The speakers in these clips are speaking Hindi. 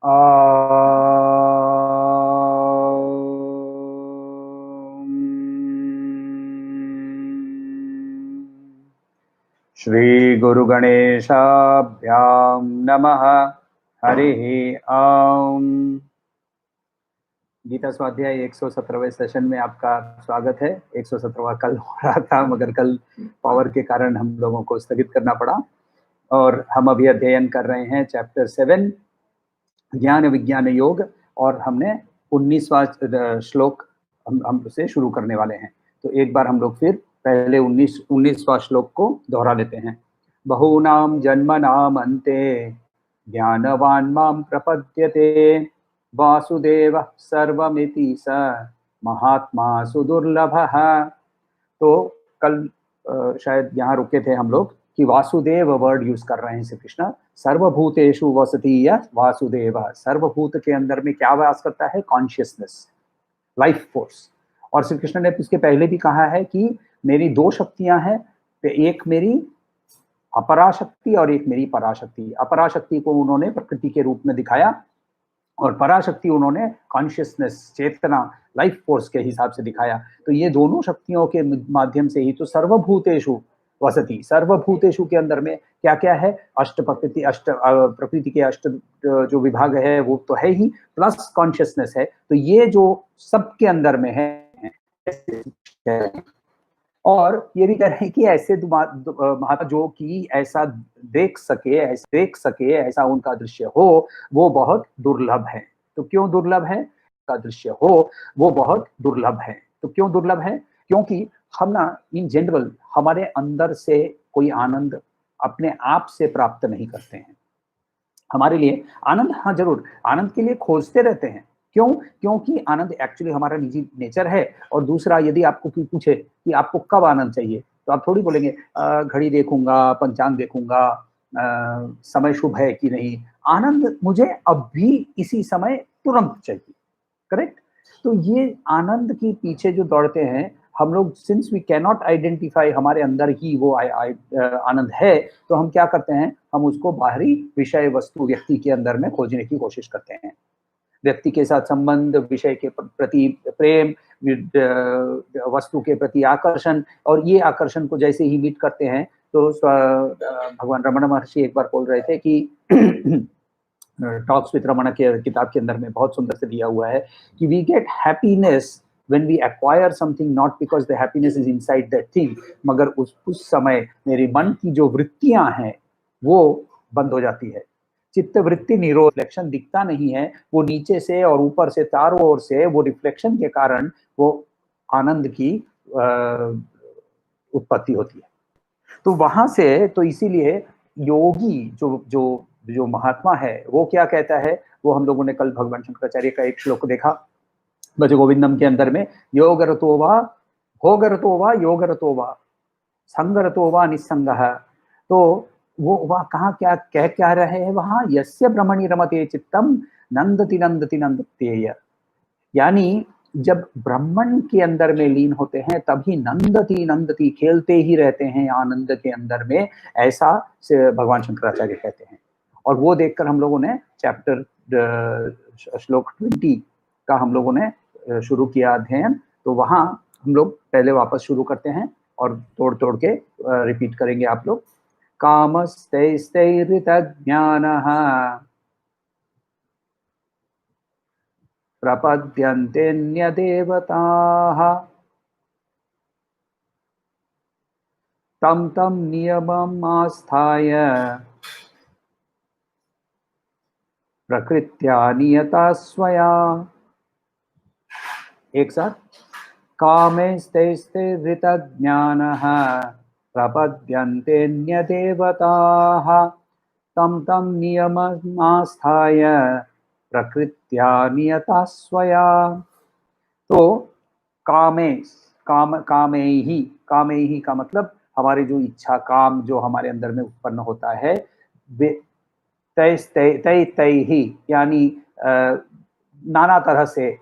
श्री गुरु गणेशाभ्याम नमः। हरिः ओम। गीता स्वाध्याय 117वें सेशन में आपका स्वागत है। 117वां कल हो रहा था, मगर कल पावर के कारण हम लोगों को स्थगित करना पड़ा। और हम अभी अध्ययन कर रहे हैं चैप्टर 7 ज्ञान विज्ञान योग, और हमने 19वां श्लोक हम से शुरू करने वाले हैं। तो एक बार हम लोग फिर पहले 19वां श्लोक को दोहरा लेते हैं। बहूनां जन्मनां अन्ते ज्ञानवान् मां प्रपद्यते वासुदेवः सर्वमिति स महात्मा सुदुर्लभः। तो कल शायद यहाँ रुके थे हम लोग कि वासुदेव वर्ड यूज कर रहे हैं श्री कृष्ण। सर्वभूतेषु वसति यः वासुदेव। सर्वभूत के अंदर में क्या वास करता है? Consciousness, life force. और श्री कृष्ण ने इसके पहले भी कहा है कि मेरी दो शक्तियां हैं, एक मेरी अपराशक्ति और एक मेरी पराशक्ति। अपराशक्ति को उन्होंने प्रकृति के रूप में दिखाया और पराशक्ति उन्होंने कॉन्शियसनेस, चेतना, लाइफ फोर्स के हिसाब से दिखाया। तो ये दोनों शक्तियों के माध्यम से ही तो सर्वभूतेषु वसति। सर्वभूतेषु के अंदर में क्या क्या है? अष्ट प्रकृति, प्रकृति के अष्ट जो विभाग है वो तो है ही, प्लस कॉन्शियसनेस है। तो ये जो सबके अंदर में है। और ये भी कह रहे हैं कि ऐसे महात्मा जो कि ऐसा देख सके ऐसा उनका दृश्य हो, वो बहुत दुर्लभ है। तो क्यों दुर्लभ है? का दृश्य हो वो बहुत दुर्लभ है। तो क्यों दुर्लभ है? क्योंकि हम ना इन जनरल हमारे अंदर से कोई आनंद अपने आप से प्राप्त नहीं करते हैं। हमारे लिए आनंद, हाँ जरूर, आनंद के लिए खोजते रहते हैं। क्यों? क्योंकि आनंद एक्चुअली हमारा निजी नेचर है। और दूसरा, यदि आपको कोई पूछे कि आपको कब आनंद चाहिए, तो आप थोड़ी बोलेंगे घड़ी देखूंगा, पंचांग देखूंगा, समय शुभ है कि नहीं। आनंद मुझे अभी इसी समय तुरंत चाहिए। करेक्ट? तो ये आनंद के पीछे जो दौड़ते हैं हम लोग, since we can not identify हमारे अंदर ही वो आनंद है, तो हम क्या करते हैं? हम उसको बाहरी विषय वस्तु व्यक्ति के अंदर में खोजने की कोशिश करते हैं। व्यक्ति के साथ संबंध, विषय के प्रति प्रेम, वस्तु के प्रति आकर्षण, और ये आकर्षण को जैसे ही मीट करते हैं तो भगवान रमण महर्षि एक बार बोल रहे थे कि टॉक्स विद रमण के किताब के अंदर में बहुत सुंदर से दिया हुआ है कि we get happiness when we acquire something, not because the happiness is inside that thing, मगर उस समय मेरी मन की जो वृत्तियां हैं वो बंद हो जाती है। चित्त वृत्ति निरोध, रिफ्लेक्शन दिखता नहीं है, वो नीचे से और ऊपर से चारों ओर से वो रिफ्लेक्शन के कारण वो आनंद की उत्पत्ति होती है। तो वहां से, तो इसीलिए योगी जो जो जो महात्मा है वो क्या कहता है? वो हम लोगों ने कल भगवान शंकराचार्य का एक श्लोक देखा भज गोविंदम के अंदर में, योगरतो वा भोगरतो वा योगरतो वा संगरतो वा निस्संगः। तो वो वह कहाँ क्या कह रहे हैं वहां? यस्य ब्रह्मणि रमते चित्तम नंदति नंदति नंदतेय। यानी जब ब्राह्मण के अंदर में लीन होते हैं तभी नंदती नंदती, खेलते ही रहते हैं आनंद के अंदर में, ऐसा से भगवान शंकराचार्य कहते हैं। और वो देखकर हम लोगों ने चैप्टर श्लोक 20 का हम लोगों ने शुरू किया अध्ययन। तो वहां हम लोग पहले वापस शुरू करते हैं और तोड़ तोड़ के रिपीट करेंगे आप लोग। कामस्तैस्तैर्हृतज्ञानः प्रपद्यन्तेऽन्यदेवताः तं तं नियमम् आस्थाय प्रकृत्या नियता स्वया। एक साथ, कामैस्तैस्तैर्हृतज्ञानः प्रपद्यन्तेऽन्यदेवताः तं तं नियमम् आस्थाय प्रकृत्या नियता स्वया। तो कामे ही का मतलब हमारे जो इच्छा, काम जो हमारे अंदर में उत्पन्न होता है, तय ही, यानी नाना तरह से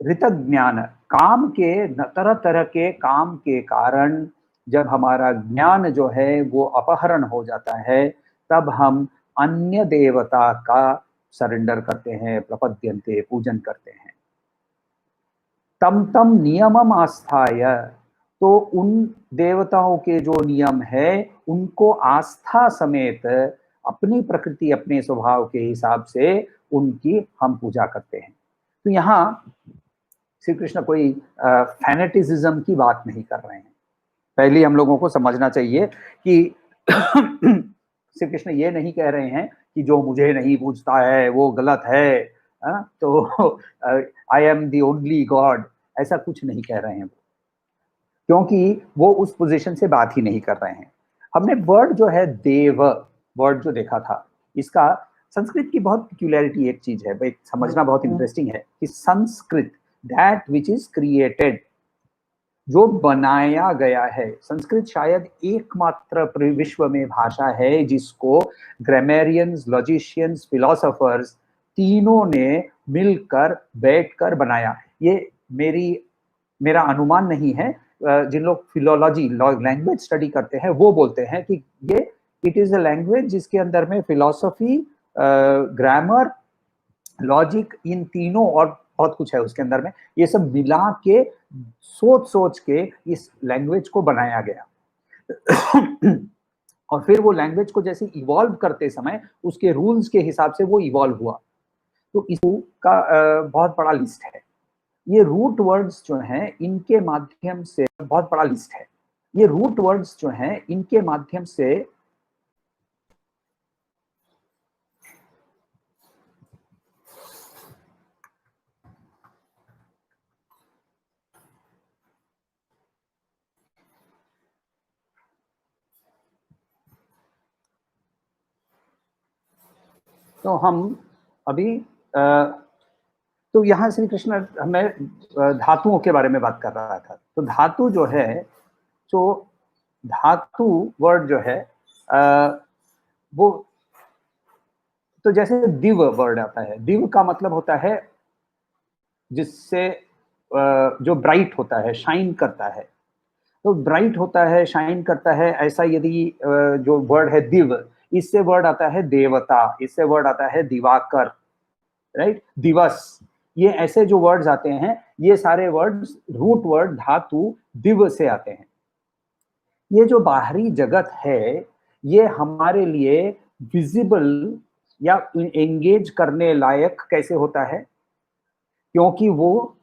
ऋत ज्ञान, काम के तरह तरह के काम के कारण जब हमारा ज्ञान जो है वो अपहरण हो जाता है, तब हम अन्य देवता का सरेंडर करते हैं, प्रपद्यन्ते, पूजन करते हैं। तम तम नियमम आस्थाय, तो उन देवताओं के जो नियम है उनको आस्था समेत अपनी प्रकृति, अपने स्वभाव के हिसाब से उनकी हम पूजा करते हैं। तो यहाँ श्री कृष्ण कोई फैनेटिज्म की बात नहीं कर रहे हैं। पहले हम लोगों को समझना चाहिए कि श्री कृष्ण ये नहीं कह रहे हैं कि जो मुझे नहीं पूजता है वो गलत है, तो I am the only God, ऐसा कुछ नहीं कह रहे हैं वो, क्योंकि वो उस पोजीशन से बात ही नहीं कर रहे हैं। हमने वर्ड जो है देव वर्ड जो देखा था, इसका संस्कृत की बहुत पिक्यूलरिटी एक चीज है, भाई समझना बहुत इंटरेस्टिंग है कि Sanskrit that which is created, जो बनाया गया है, संस्कृत शायद एकमात्र विश्व में भाषा है जिसको ग्रामेरियंस, लॉजिशियंस, फिलोसोफर्स तीनों ने मिलकर बैठकर बनाया। ये मेरा अनुमान नहीं है, जिन लोग फिलोलॉजी लैंग्वेज स्टडी करते हैं वो बोलते हैं कि ये इट इज अ लैंग्वेज जिसके अंदर में फिलोसफी, ग्रामर, लॉजिक, इन तीनों और बहुत कुछ है उसके अंदर में, ये सब मिला के सोच सोच के इस लैंग्वेज को बनाया गया। और फिर वो लैंग्वेज को जैसे इवॉल्व करते समय उसके रूल्स के हिसाब से वो इवॉल्व हुआ। तो इसका बहुत बड़ा लिस्ट है। ये रूट वर्ड्स जो हैं इनके माध्यम से बहुत बड़ा लिस्ट है। ये रूट वर्ड्स जो हैं इनके माध्यम से तो हम अभी तो यहाँ श्री कृष्ण हमें धातुओं के बारे में बात कर रहा था। तो धातु जो है, तो धातु वर्ड जो है वो तो जैसे दिव वर्ड आता है, दिव का मतलब होता है जिससे जो ब्राइट होता है, शाइन करता है। तो ब्राइट होता है, शाइन करता है, ऐसा यदि जो वर्ड है दिव, इससे वर्ड आता है देवता, इससे वर्ड आता है दिवाकर, राइट, दिवस। ये ऐसे जो वर्ड्स आते हैं, ये सारे वर्ड्स रूट वर्ड धातु दिव से आते हैं। ये जो बाहरी जगत है ये हमारे लिए विजिबल या एंगेज करने लायक कैसे होता है, क्योंकि वो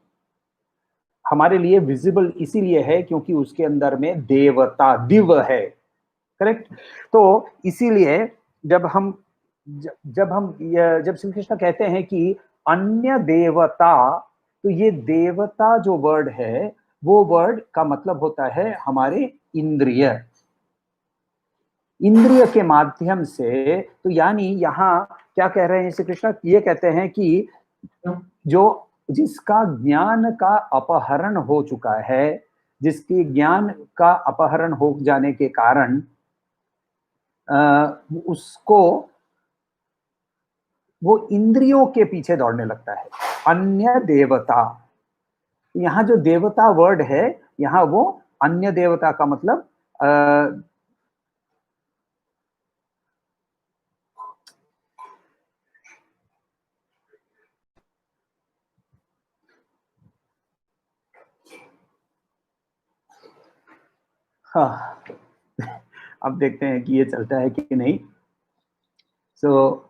हमारे लिए विजिबल इसीलिए है क्योंकि उसके अंदर में देवता दिव है, करेक्ट। तो इसीलिए जब श्री कृष्ण कहते हैं कि अन्य देवता, तो ये देवता जो वर्ड है वो वर्ड का मतलब होता है हमारे इंद्रिय, इंद्रिय के माध्यम से। तो यानी यहाँ क्या कह रहे हैं श्री कृष्ण, ये कहते हैं कि जो जिसका ज्ञान का अपहरण हो चुका है, जिसके ज्ञान का अपहरण हो जाने के कारण उसको वो इंद्रियों के पीछे दौड़ने लगता है, अन्य देवता। यहाँ जो देवता वर्ड है, यहाँ वो अन्य देवता का मतलब हाँ, अब देखते हैं कि ये चलता है कि नहीं। सो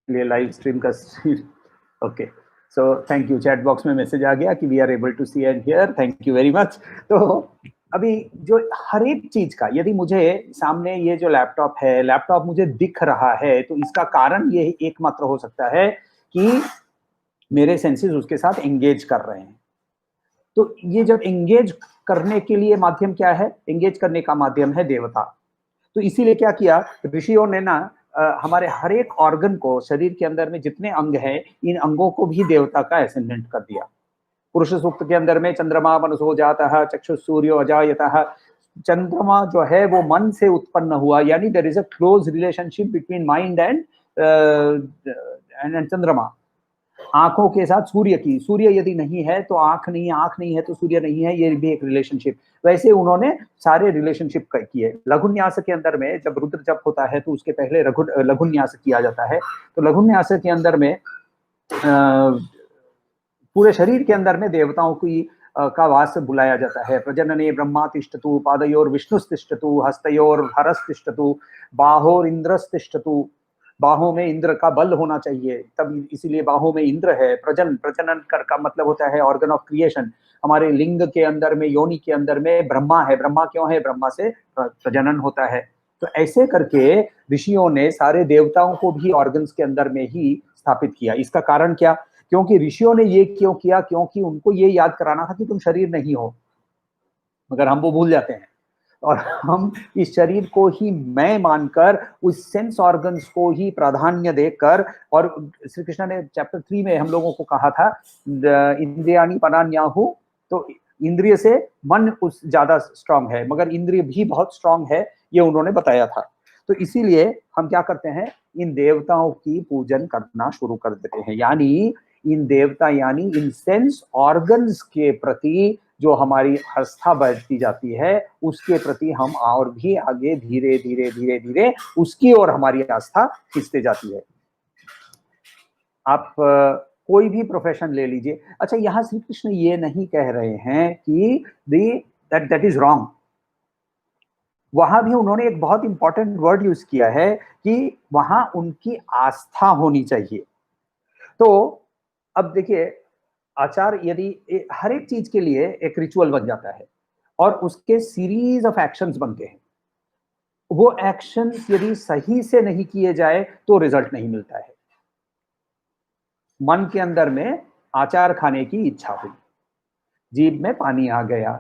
लिए लाइव स्ट्रीम का okay, so thank you. Chat box में मैसेज आ गया कि we are able to see and hear, thank you very much. तो अभी जो हर एक चीज का, यदि मुझे सामने ये जो लैपटॉप है, लैपटॉप मुझे दिख रहा है, तो इसका कारण ये एकमात्र हो सकता है कि मेरे सेंसेस उसके साथ एंगेज कर रहे हैं। तो ये जब एंगेज करने के लिए माध्यम क्या है, एंगेज करने का माध्यम है देवता। तो इसीलिए क्या किया ऋषियों ने ना, हमारे हर एक ऑर्गन को, शरीर के अंदर में जितने अंग हैं, इन अंगों को भी देवता का एसेंडेंट कर दिया। पुरुष सूक्त के अंदर में चंद्रमा मनसो जातः चक्षु सूर्यो अजायतः, चंद्रमा जो है वो मन से उत्पन्न हुआ, यानी there is a close relationship between mind and Chandrama. आंखों के साथ सूर्य की, सूर्य यदि नहीं है तो आंख नहीं है तो सूर्य नहीं है, ये भी एक रिलेशनशिप। वैसे उन्होंने सारे रिलेशनशिप किए। लघुन्यास के अंदर में जब रुद्र जप होता है तो उसके पहले लघुन्यास किया जाता है। तो लघुन्यास के अंदर में पूरे शरीर के अंदर में देवताओं की का वास बुलाया जाता है। प्रजनने ब्रह्मा तिष्ठतु, पादयोर विष्णुस्तिष्ठतु, हस्तयोर हरस्तिष्ठतु, बाहोर इंद्रस्तिष्ठतु। बाहों में इंद्र का बल होना चाहिए, तब इसीलिए बाहों में इंद्र है। प्रजनन कर का मतलब होता है ऑर्गन ऑफ क्रिएशन। हमारे लिंग के अंदर में, योनि के अंदर में ब्रह्मा है। ब्रह्मा क्यों है? ब्रह्मा से प्रजनन होता है। तो ऐसे करके ऋषियों ने सारे देवताओं को भी ऑर्गन्स के अंदर में ही स्थापित किया। इसका कारण क्या? क्योंकि ऋषियों ने ये क्यों किया? क्योंकि उनको ये याद कराना था कि तुम शरीर नहीं हो, मगर हम वो भूल जाते हैं और हम इस शरीर को ही मैं मानकर, उस सेंस ऑर्गन्स को ही प्राधान्य देकर, और श्री कृष्ण ने चैप्टर 3 में हम लोगों को कहा था इंद्रियाणि परान्याहु, तो इंद्रिय से मन उस ज्यादा स्ट्रांग है, मगर इंद्रिय भी बहुत स्ट्रांग है, ये उन्होंने बताया था। तो इसीलिए हम क्या करते हैं, इन देवताओं की पूजन करना शुरू कर देते हैं। यानी इन देवता यानी इन सेंस ऑर्गन्स के प्रति जो हमारी आस्था बढ़ती जाती है, उसके प्रति हम और भी आगे धीरे धीरे धीरे धीरे उसकी ओर हमारी आस्था खींचते जाती है। आप कोई भी प्रोफेशन ले लीजिए। अच्छा, यहाँ श्री कृष्ण ये नहीं कह रहे हैं कि दैट इज रॉन्ग। वहां भी उन्होंने एक बहुत इंपॉर्टेंट वर्ड यूज किया है कि वहां उनकी आस्था होनी चाहिए। तो अब देखिए, आचार यदि हर एक चीज के लिए एक रिचुअल बन जाता है और उसके सीरीज ऑफ एक्शंस बनते हैं। वो एक्शंस यदि सही से नहीं किए जाए तो रिजल्ट नहीं मिलता है। मन के अंदर में आचार खाने की इच्छा हुई, जीभ में पानी आ गया,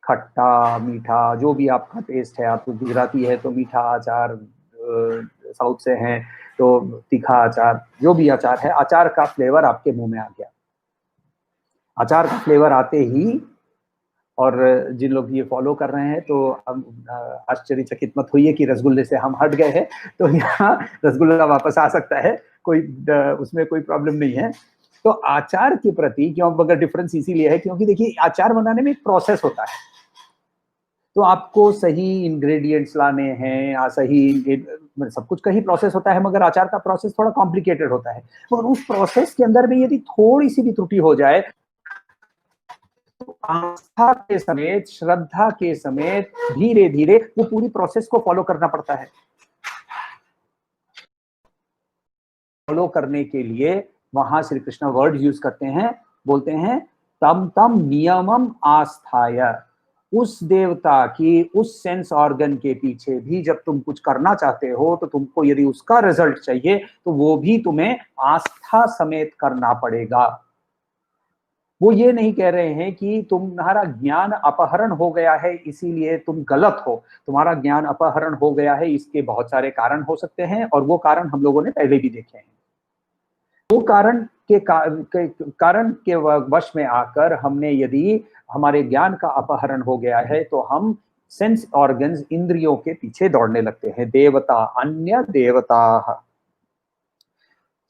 खट्टा मीठा जो भी आपका टेस्ट है, आप गुजराती है तो मीठा आचार, साउथ से हैं तो तीखा आचार, जो भी आचार है, आचार का फ्लेवर आपके मुंह में आ गया। अचार का फ्लेवर आते ही, और जिन लोग ये फॉलो कर रहे हैं तो हम आश्चर्यचकित मत होइए कि रसगुल्ले से हम हट गए हैं, तो यहाँ रसगुल्ला वापस आ सकता है, कोई उसमें कोई प्रॉब्लम नहीं है। तो आचार के प्रति क्यों, मगर डिफरेंस इसीलिए है क्योंकि देखिए आचार बनाने में एक प्रोसेस होता है। तो आपको सही इंग्रेडिएंट्स लाने हैं, सही सब कुछ का ही प्रोसेस होता है, मगर आचार का प्रोसेस थोड़ा कॉम्प्लिकेटेड होता है। और उस प्रोसेस के अंदर में यदि थोड़ी सी भी त्रुटि हो जाए, आस्था के समेत, श्रद्धा के समेत धीरे धीरे वो पूरी प्रोसेस को फॉलो करना पड़ता है। फॉलो करने के लिए वहां श्री कृष्ण वर्ड यूज करते हैं, बोलते हैं तम तम नियमम आस्थाय। उस देवता की, उस सेंस ऑर्गन के पीछे भी जब तुम कुछ करना चाहते हो तो तुमको यदि उसका रिजल्ट चाहिए तो वो भी तुम्हें आस्था समेत करना पड़ेगा। वो ये नहीं कह रहे हैं कि तुम्हारा ज्ञान अपहरण हो गया है इसीलिए तुम गलत हो। तुम्हारा ज्ञान अपहरण हो गया है, इसके बहुत सारे कारण हो सकते हैं और वो कारण हम लोगों ने पहले भी देखे हैं। वो कारण के वश में आकर हमने, यदि हमारे ज्ञान का अपहरण हो गया है तो हम सेंस ऑर्गन्स, इंद्रियों के पीछे दौड़ने लगते हैं। देवता अन्य देवता।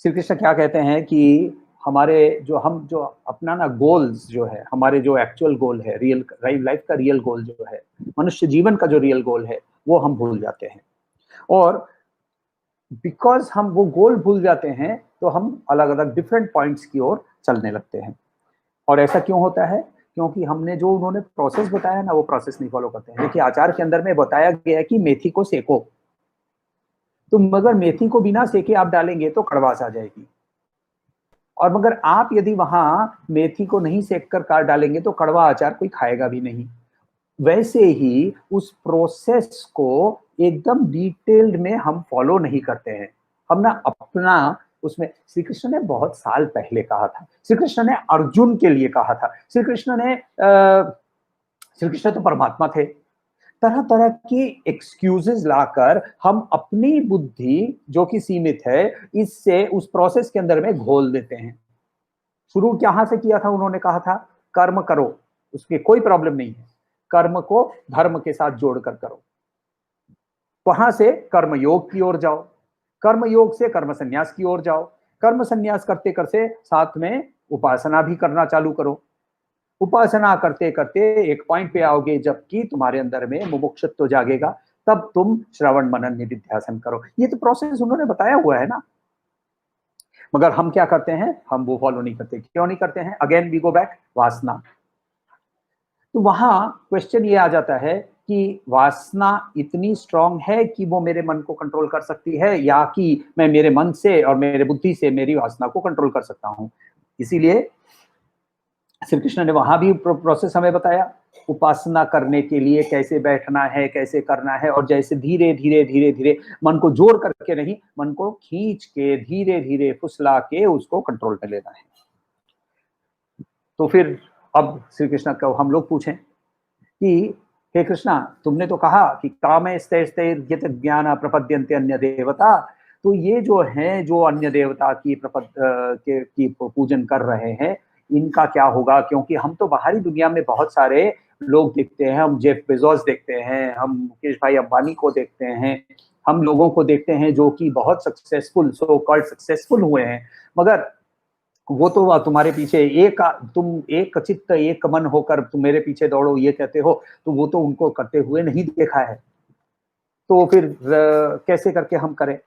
श्री कृष्ण क्या कहते हैं कि हमारे जो अपना ना गोल्स जो है, हमारे जो एक्चुअल गोल है, रियल लाइफ का रियल गोल जो है, मनुष्य जीवन का जो रियल गोल है, वो हम भूल जाते हैं। और बिकॉज हम वो गोल भूल जाते हैं तो हम अलग अलग डिफरेंट पॉइंट्स की ओर चलने लगते हैं। और ऐसा क्यों होता है? क्योंकि हमने जो उन्होंने प्रोसेस बताया ना, वो प्रोसेस नहीं फॉलो करते हैं। देखिए आचार के अंदर में बताया गया है कि मेथी को सेको, तो मगर मेथी को बिना सेके आप डालेंगे तो कड़वास आ जाएगी। और मगर आप यदि वहां मेथी को नहीं सेक कर काट डालेंगे तो कड़वा अचार कोई खाएगा भी नहीं। वैसे ही उस प्रोसेस को एकदम डिटेल्ड में हम फॉलो नहीं करते हैं। हम ना अपना उसमें, श्री कृष्ण ने बहुत साल पहले कहा था, श्री कृष्ण ने अर्जुन के लिए कहा था, श्री कृष्ण तो परमात्मा थे। तरह तरह की एक्सक्यूजेस लाकर हम अपनी बुद्धि जो कि सीमित है, इससे उस प्रोसेस के अंदर में घोल देते हैं। शुरू कहां से किया था? उन्होंने कहा था कर्म करो, उसमें कोई प्रॉब्लम नहीं है, कर्म को धर्म के साथ जोड़कर करो। वहां से कर्म योग की ओर जाओ, कर्म योग से कर्म संन्यास की ओर जाओ, कर्म संन्यास करते करते साथ में उपासना भी करना चालू करो। उपासना करते करते एक पॉइंट पे आओगे जबकि तुम्हारे अंदर में मुमुक्षुत्व जागेगा, तब तुम श्रवण मनन निधिध्यासन करो। ये तो प्रोसेस उन्होंने बताया हुआ है ना। मगर हम क्या करते हैं? हम वो फॉलो नहीं करते। क्यों नहीं करते हैं? अगेन वी गो बैक, वासना। तो वहां क्वेश्चन ये आ जाता है कि वासना इतनी स्ट्रांग है कि वो मेरे मन को कंट्रोल कर सकती है, या कि मैं मेरे मन से और मेरे बुद्धि से मेरी वासना को कंट्रोल कर सकता हूं। इसीलिए श्री कृष्ण ने वहां भी प्रोसेस हमें बताया, उपासना करने के लिए कैसे बैठना है, कैसे करना है, और जैसे धीरे धीरे धीरे धीरे मन को जोर करके नहीं, मन को खींच के धीरे धीरे फुसला के उसको कंट्रोल में लेना है। तो फिर अब श्री कृष्ण को हम लोग पूछें कि हे कृष्णा, तुमने तो कहा कि कामे स्थैर्यत ज्ञान प्रपद्यन्ते अन्य देवता, तो ये जो है, जो अन्य देवता की की पूजन कर रहे हैं, इनका क्या होगा? क्योंकि हम तो बाहरी दुनिया में बहुत सारे लोग देखते हैं, हम जेफ बेजोस देखते हैं, हम मुकेश भाई अंबानी को देखते हैं, हम लोगों को देखते हैं जो कि बहुत सक्सेसफुल, सो कॉल्ड सक्सेसफुल हुए हैं, मगर वो तो तुम्हारे पीछे तुम एक चित्त एक मन होकर तुम मेरे पीछे दौड़ो ये कहते हो, तो वो तो उनको करते हुए नहीं देखा है, तो फिर कैसे करके हम करें?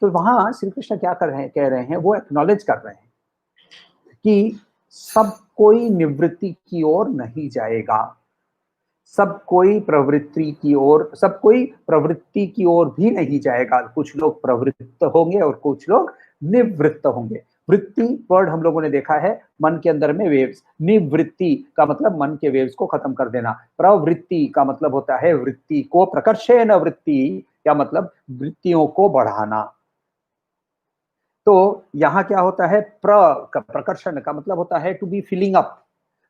तो वहां श्री कृष्ण क्या कह रहे हैं, वो एक्नॉलेज कर रहे हैं कि सब कोई निवृत्ति की ओर नहीं जाएगा, सब कोई प्रवृत्ति की ओर भी नहीं जाएगा। कुछ लोग प्रवृत्त होंगे और कुछ लोग निवृत्त होंगे। वृत्ति वर्ड हम लोगों ने देखा है मन के अंदर में वेव्स, निवृत्ति का मतलब मन के वेव्स को खत्म कर देना, प्रवृत्ति का मतलब होता है वृत्ति को, प्रकर्षेण वृत्ति क्या मतलब वृत्तियों को बढ़ाना। तो यहां क्या होता है, प्रकर्षण का मतलब होता है टू बी फिलिंग अप,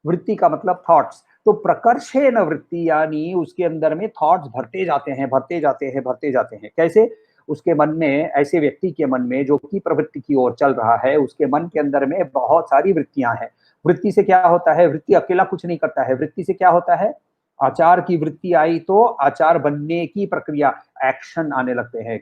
वृत्ति का मतलब थॉट्स, तो प्रकर्षेण वृत्ति यानी उसके अंदर में थॉट्स भरते जाते हैं, भरते जाते हैं, भरते जाते हैं। कैसे? उसके मन में, ऐसे व्यक्ति के मन में जो कि प्रवृत्ति की ओर चल रहा है, उसके मन के अंदर में बहुत सारी वृत्तियां हैं। वृत्ति से क्या होता है? वृत्ति अकेला कुछ नहीं करता है। वृत्ति से क्या होता है? आचार की वृत्ति आई तो आचार बनने की प्रक्रिया, एक्शन आने लगते हैं,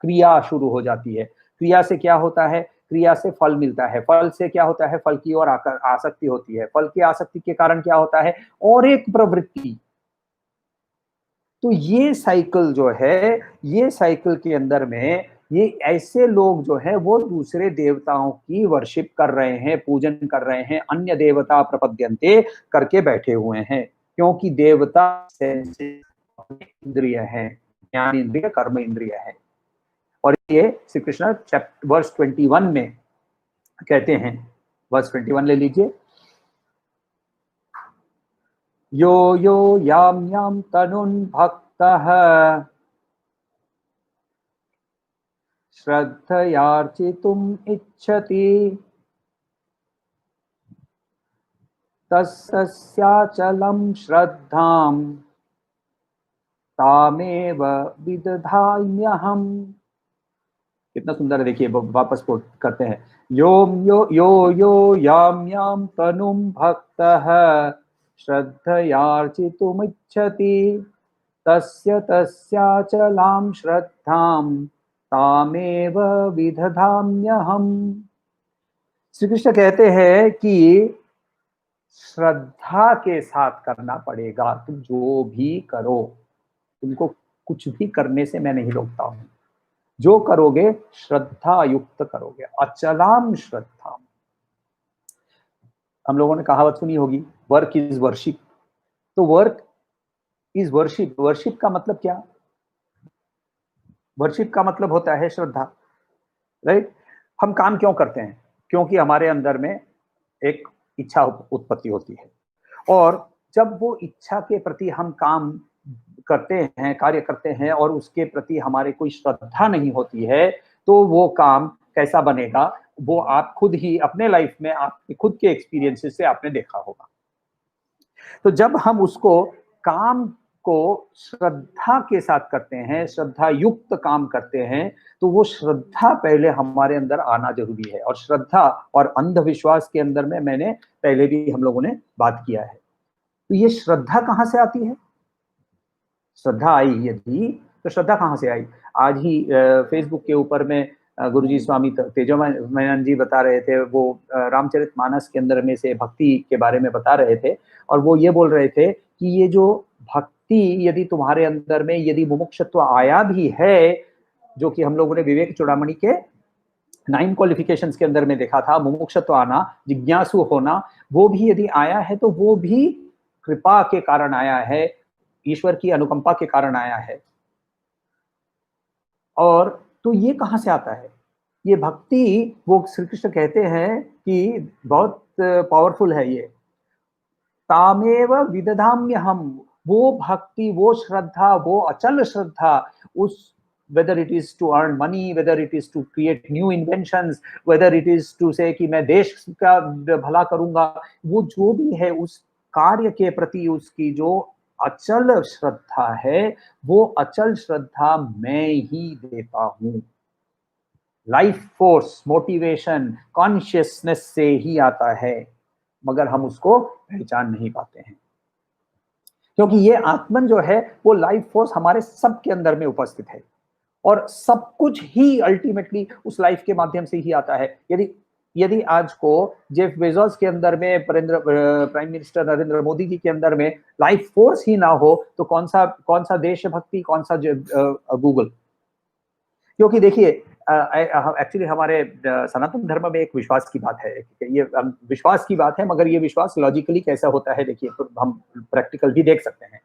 क्रिया शुरू हो जाती है। क्रिया से क्या होता है? क्रिया से फल मिलता है, फल से क्या होता है? फल की ओर आसक्ति होती है, फल की आसक्ति के कारण क्या होता है? और एक प्रवृत्ति। तो ये साइकिल जो है, ये साइकिल के अंदर में ये ऐसे लोग जो है वो दूसरे देवताओं की वर्शिप कर रहे हैं, पूजन कर रहे हैं, अन्य देवता प्रपद्यन्ते करके बैठे हुए हैं, क्योंकि देवता इंद्रिय है, ज्ञान इंद्रिय, कर्म इंद्रिय है। और ये श्री कृष्ण चैप्टर वर्स 21 में कहते हैं, वर्स 21 ले लीजिए, यो यो याम याम तनुन भक्तः श्रद्धयार्चितुम इच्छति तस्याचलं श्रद्धाम तामेव विदधाम्यहम्। कितना सुंदर है, देखिए वापस कोट करते हैं, यो याम याम तनुम भक्तः श्रद्धयार्चितुमिच्छति तस्याचलां श्रद्धां तामेव विदधाम्यहम्। श्री कृष्ण कहते हैं कि श्रद्धा के साथ करना पड़ेगा, तुम जो भी करो, तुमको कुछ भी करने से मैं नहीं रोकता हूं, जो करोगे श्रद्धा युक्त करोगे, अचलाम श्रद्धा। हम लोगों ने कहावत सुनी होगी, वर्क इज वर्शिप। तो वर्क इज वर्शिप, वर्शिप का मतलब क्या? वर्शिप का मतलब होता है श्रद्धा, राइट? हम काम क्यों करते हैं? क्योंकि हमारे अंदर में एक इच्छा उत्पत्ति होती है, और जब वो इच्छा के प्रति हम काम करते हैं, कार्य करते हैं, और उसके प्रति हमारे कोई श्रद्धा नहीं होती है, तो वो काम कैसा बनेगा वो आप खुद ही अपने लाइफ में, आपके खुद के एक्सपीरियंसेस से आपने देखा होगा। तो जब हम उसको काम को श्रद्धा के साथ करते हैं, श्रद्धा युक्त काम करते हैं, तो वो श्रद्धा पहले हमारे अंदर आना जरूरी है। और श्रद्धा और अंधविश्वास के अंदर में मैंने पहले भी हम लोगों ने बात किया है। तो ये श्रद्धा कहाँ से आती है? श्रद्धा आई यदि, तो श्रद्धा कहाँ से आई? आज ही फेसबुक के ऊपर में गुरुजी स्वामी तेजोमयानंद जी बता रहे थे, वो रामचरितमानस के अंदर में से भक्ति के बारे में बता रहे थे, और वो ये बोल रहे थे कि ये जो भक्ति यदि तुम्हारे अंदर में यदि मुमुक्षुत्व आया भी है, जो कि हम लोगों ने विवेक चूड़ामणि के 9 क्वालिफिकेशंस के अंदर में देखा था, मुमुक्षुत्व आना, जिज्ञासु होना, वो भी यदि आया है तो वो भी कृपा के कारण आया है, ईश्वर की अनुकंपा के कारण आया है। और तो ये कहाँ से आता है? ये भक्ति, वो श्री कृष्ण कहते हैं कि बहुत पावरफुल है ये। तामेव विदधाम्य हम, वो भक्ति, वो श्रद्धा, वो अचल श्रद्धा, उस whether it is to earn money, whether it is to create new inventions, whether it is to say कि मैं देश का भला करूंगा, वो जो भी है उस कार्य के प्रति उसकी जो अचल श्रद्धा है, वो अचल श्रद्धा मैं ही देता हूं। लाइफ फोर्स, मोटिवेशन, कॉन्शियसनेस से ही आता है, मगर हम उसको पहचान नहीं पाते हैं, क्योंकि ये आत्मन जो है वो लाइफ फोर्स हमारे सबके अंदर में उपस्थित है, और सब कुछ ही अल्टीमेटली उस लाइफ के माध्यम से ही आता है। यदि आज को जेफ बेजोस के अंदर में, प्राइम मिनिस्टर नरेंद्र मोदी जी के अंदर में लाइफ फोर्स ही ना हो, तो कौन सा देशभक्ति, कौन सा गूगल? क्योंकि देखिए, एक्चुअली हमारे सनातन धर्म में एक विश्वास की बात है, ये विश्वास की बात है, मगर ये विश्वास लॉजिकली कैसा होता है, देखिए, तो हम प्रैक्टिकल भी देख सकते हैं।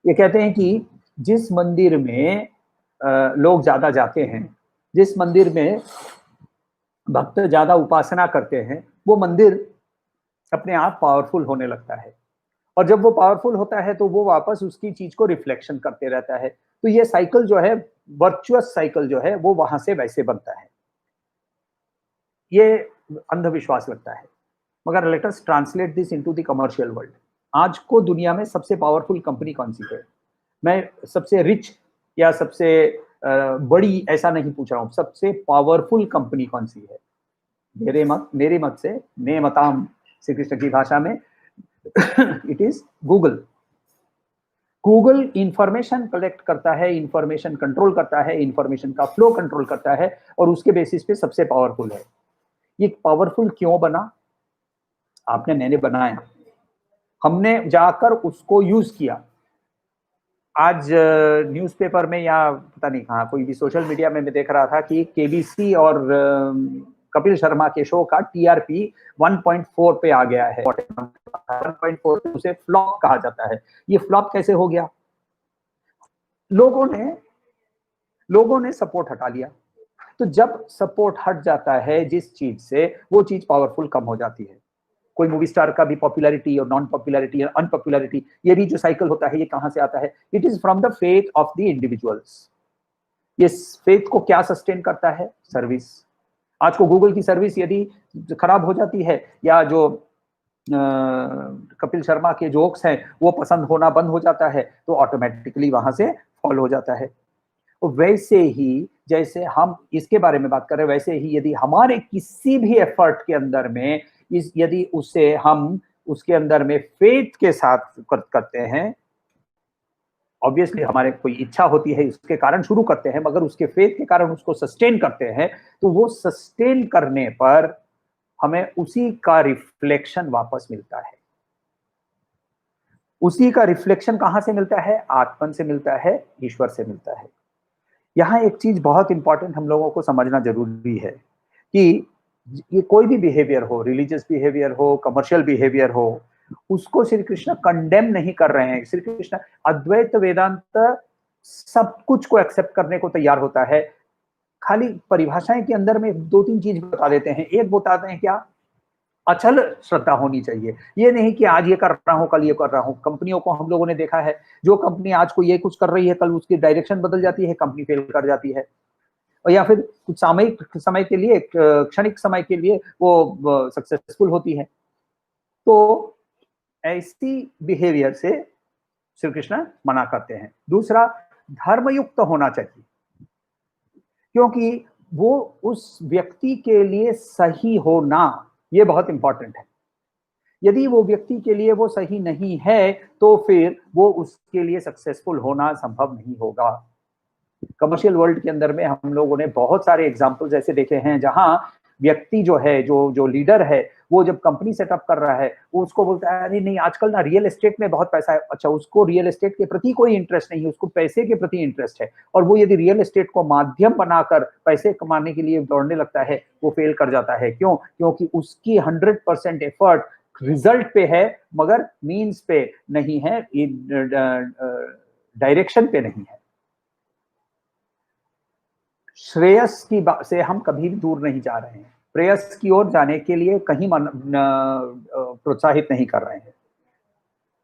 ये कहते हैं कि जिस मंदिर में लोग ज्यादा जाते हैं, जिस मंदिर में भक्त ज्यादा उपासना करते हैं, वो मंदिर अपने आप पावरफुल होने लगता है, और जब वो पावरफुल होता है तो वो वापस उसकी चीज को रिफ्लेक्शन करते रहता है। तो ये साइकिल जो है, वर्चुअस साइकिल जो है, वो वहां से वैसे बनता है। ये अंधविश्वास लगता है, मगर let us translate this into the commercial world. आज को दुनिया में सबसे पावरफुल कंपनी कौन सी है? मैं सबसे रिच या सबसे बड़ी ऐसा नहीं पूछ रहा हूं, सबसे पावरफुल कंपनी कौन सी है? मेरे मत से, ने मताम श्री कृष्ण की भाषा में it is Google. Google information collect करता है, इंफॉर्मेशन कंट्रोल करता है, इंफॉर्मेशन का फ्लो कंट्रोल करता है, और उसके बेसिस पे सबसे पावरफुल है। ये पावरफुल क्यों बना? आपने, मैंने बनाया, हमने जाकर उसको यूज किया। आज न्यूज़पेपर में या पता नहीं कहाँ, कोई भी सोशल मीडिया में मैं देख रहा था कि केबीसी और कपिल शर्मा के शो का टीआरपी 1.4 पे आ गया है। 1.4 उसे फ्लॉप कहा जाता है। ये फ्लॉप कैसे हो गया? लोगों ने सपोर्ट हटा लिया। तो जब सपोर्ट हट जाता है जिस चीज से, वो चीज पावरफुल कम हो जाती है। कोई मूवी स्टार का भी पॉपुलैरिटी और नॉन पॉपुलैरिटी और अनपॉपुलैरिटी, ये भी जो साइकिल होता है, ये कहां से आता है? It is from the faith of the individuals. ये फेथ को क्या सस्टेन करता है? सर्विस। आज को गूगल की सर्विस यदि खराब हो जाती है, या जो कपिल शर्मा के जोक्स हैं वो पसंद होना बंद हो जाता है, तो ऑटोमेटिकली वहां से फॉल हो जाता है। वैसे ही जैसे हम इसके बारे में बात कर रहे हैं, वैसे ही यदि हमारे किसी भी एफर्ट के अंदर में यदि उसे हम उसके अंदर में फेथ के साथ करते हैं, ऑब्वियसली हमारे कोई इच्छा होती है, उसके कारण शुरू करते हैं, मगर उसके फेथ के कारण उसको सस्टेन करते हैं, तो वो सस्टेन करने पर हमें उसी का रिफ्लेक्शन वापस मिलता है। उसी का रिफ्लेक्शन कहां से मिलता है? आत्मन से मिलता है, ईश्वर से मिलता है। यहाँ एक चीज बहुत इंपॉर्टेंट हम लोगों को समझना जरूरी है कि ये कोई भी बिहेवियर हो, रिलीजियस बिहेवियर हो, कमर्शियल बिहेवियर हो, उसको श्री कृष्ण कंडेम नहीं कर रहे हैं। श्री कृष्ण अद्वैत वेदांत सब कुछ को एक्सेप्ट करने को तैयार होता है। खाली परिभाषाएं के अंदर में 2-3 चीज बता देते हैं। एक बताते हैं क्या? अचल श्रद्धा होनी चाहिए। ये नहीं कि आज ये कर रहा हूं, कल ये कर रहा हूं। कंपनियों को हम लोगों ने देखा है, जो कंपनी आज को ये कुछ कर रही है, कल उसकी डायरेक्शन बदल जाती है, कंपनी फेल कर जाती है। और या फिर कुछ सामयिक समय के लिए, क्षणिक समय के लिए वो सक्सेसफुल होती है। तो ऐसी बिहेवियर से श्री कृष्ण मना करते हैं। दूसरा, धर्मयुक्त होना चाहिए, क्योंकि वो उस व्यक्ति के लिए सही होना ये बहुत इंपॉर्टेंट है। यदि वो व्यक्ति के लिए वो सही नहीं है तो फिर वो उसके लिए सक्सेसफुल होना संभव नहीं होगा। कमर्शियल वर्ल्ड के अंदर में हम लोगों ने बहुत सारे एग्जाम्पल्स ऐसे देखे हैं जहां व्यक्ति जो है, जो जो लीडर है, वो जब कंपनी सेटअप कर रहा है, वो उसको बोलता है अरे नहीं आजकल ना रियल एस्टेट में बहुत पैसा है। अच्छा, उसको रियल एस्टेट के प्रति कोई इंटरेस्ट नहीं है, उसको पैसे के प्रति इंटरेस्ट है, और वो यदि रियल एस्टेट को माध्यम बनाकर पैसे कमाने के लिए दौड़ने लगता है, वो फेल कर जाता है। क्यों? क्योंकि उसकी 100% एफर्ट रिजल्ट पे है, मगर मीन्स पे नहीं है, डायरेक्शन पे नहीं है। श्रेयस की बात से हम कभी भी दूर नहीं जा रहे हैं, प्रेयस की ओर जाने के लिए कहीं प्रोत्साहित नहीं कर रहे हैं,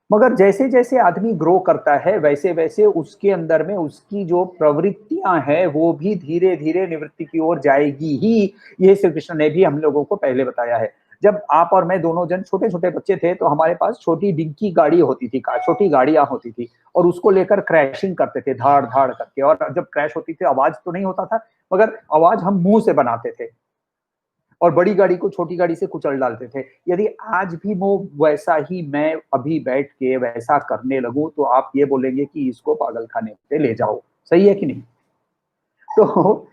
मगर जैसे जैसे आदमी ग्रो करता है वैसे वैसे उसके अंदर में उसकी जो प्रवृत्तियां हैं वो भी धीरे धीरे निवृत्ति की ओर जाएगी ही। ये श्री कृष्ण ने भी हम लोगों को पहले बताया है। जब आप और मैं दोनों जन छोटे छोटे बच्चे थे तो हमारे पास छोटी डिंकी गाड़ी होती थी, छोटी गाड़ियां होती थी, और उसको लेकर क्रैशिंग करते थे धाड़ धाड़ करके, और जब क्रैश होती थी आवाज तो नहीं होता था, मगर आवाज हम मुंह से बनाते थे, और बड़ी गाड़ी को छोटी गाड़ी से कुचल डालते थे। यदि आज भी वो वैसा ही मैं अभी बैठ के वैसा करने लगूं तो आप ये बोलेंगे कि इसको पागल खाने पे ले जाओ। सही है कि नहीं? तो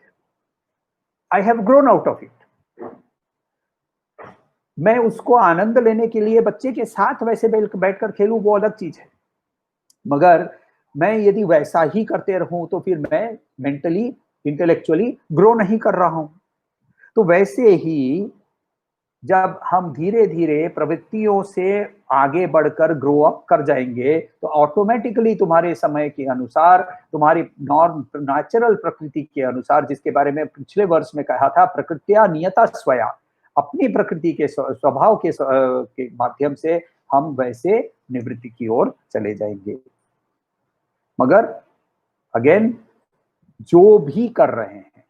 I have grown out of it. मैं उसको आनंद लेने के लिए बच्चे के साथ वैसे बैठकर खेलूं वो अलग चीज है, मगर मैं यदि वैसा ही करते रहूं तो फिर मैं मेंटली इंटेलेक्चुअली ग्रो नहीं कर रहा हूं। तो वैसे ही जब हम धीरे धीरे प्रवृत्तियों से आगे बढ़कर ग्रो अप कर जाएंगे तो ऑटोमेटिकली तुम्हारे समय के अनुसार, तुम्हारी नॉर्म नेचुरल प्रकृति के अनुसार, जिसके बारे में पिछले वर्ष में कहा था, प्रकृतिया नियता स्वया, अपनी प्रकृति के स्वभाव के माध्यम से हम वैसे निवृत्ति की ओर चले जाएंगे। मगर अगेन, जो भी कर रहे हैं,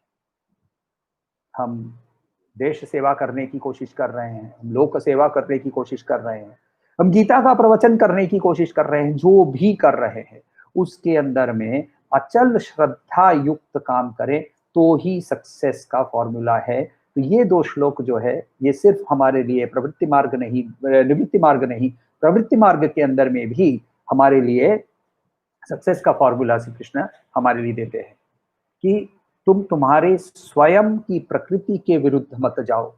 हम देश सेवा करने की कोशिश कर रहे हैं, हम लोक सेवा करने की कोशिश कर रहे हैं, हम गीता का प्रवचन करने की कोशिश कर रहे हैं, जो भी कर रहे हैं उसके अंदर में अचल श्रद्धा युक्त काम करें तो ही सक्सेस का फॉर्मूला है। तो ये दो श्लोक जो है ये सिर्फ हमारे लिए प्रवृत्ति मार्ग नहीं, निवृत्ति मार्ग नहीं, प्रवृत्ति मार्ग के अंदर में भी हमारे लिए सक्सेस का फॉर्मूला श्री कृष्ण हमारे लिए देते हैं कि तुम तुम्हारे स्वयं की प्रकृति के विरुद्ध मत जाओ।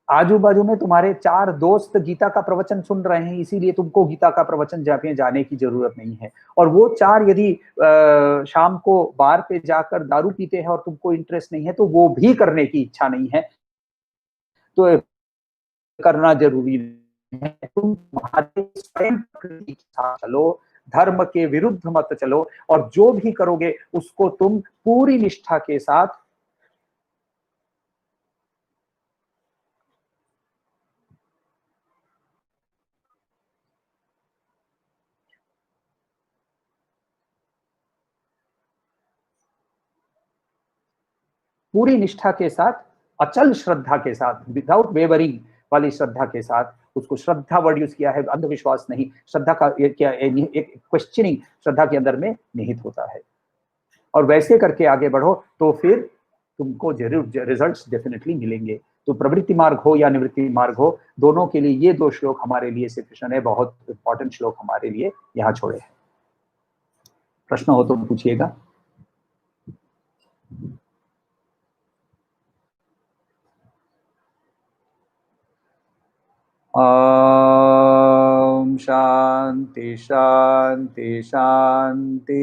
आजू बाजू में तुम्हारे 4 दोस्त गीता का प्रवचन सुन रहे हैं, इसीलिए तुमको गीता का प्रवचन जाने की जरूरत नहीं है, और वो 4 यदि शाम को बार पे जाकर दारू पीते हैं और तुमको इंटरेस्ट नहीं है तो वो भी करने की इच्छा नहीं है, तो करना जरूरी नहीं है। तुम तुम्हारे स्वयं प्रकृति के साथ चलो, धर्म के विरुद्ध मत चलो, और जो भी करोगे उसको तुम पूरी निष्ठा के साथ पूरी निष्ठा के साथ, अचल श्रद्धा के साथ, विदाउट वेवरिंग वाली श्रद्धा के साथ, उसको श्रद्धा वर्ड यूज किया है, अंधविश्वास नहीं, श्रद्धा का क्या एक क्वेश्चनिंग श्रद्धा के अंदर में निहित होता है, और वैसे करके आगे बढ़ो तो फिर तुमको जरूर रिजल्ट्स डेफिनेटली मिलेंगे। तो प्रवृत्ति मार्ग हो या निवृत्ति मार्ग हो, दोनों के लिए ये 2 श्लोक हमारे लिए श्री कृष्ण ने बहुत इंपॉर्टेंट श्लोक हमारे लिए यहाँ छोड़े हैं। प्रश्न हो तो पूछिएगा। शांति शांति शांति।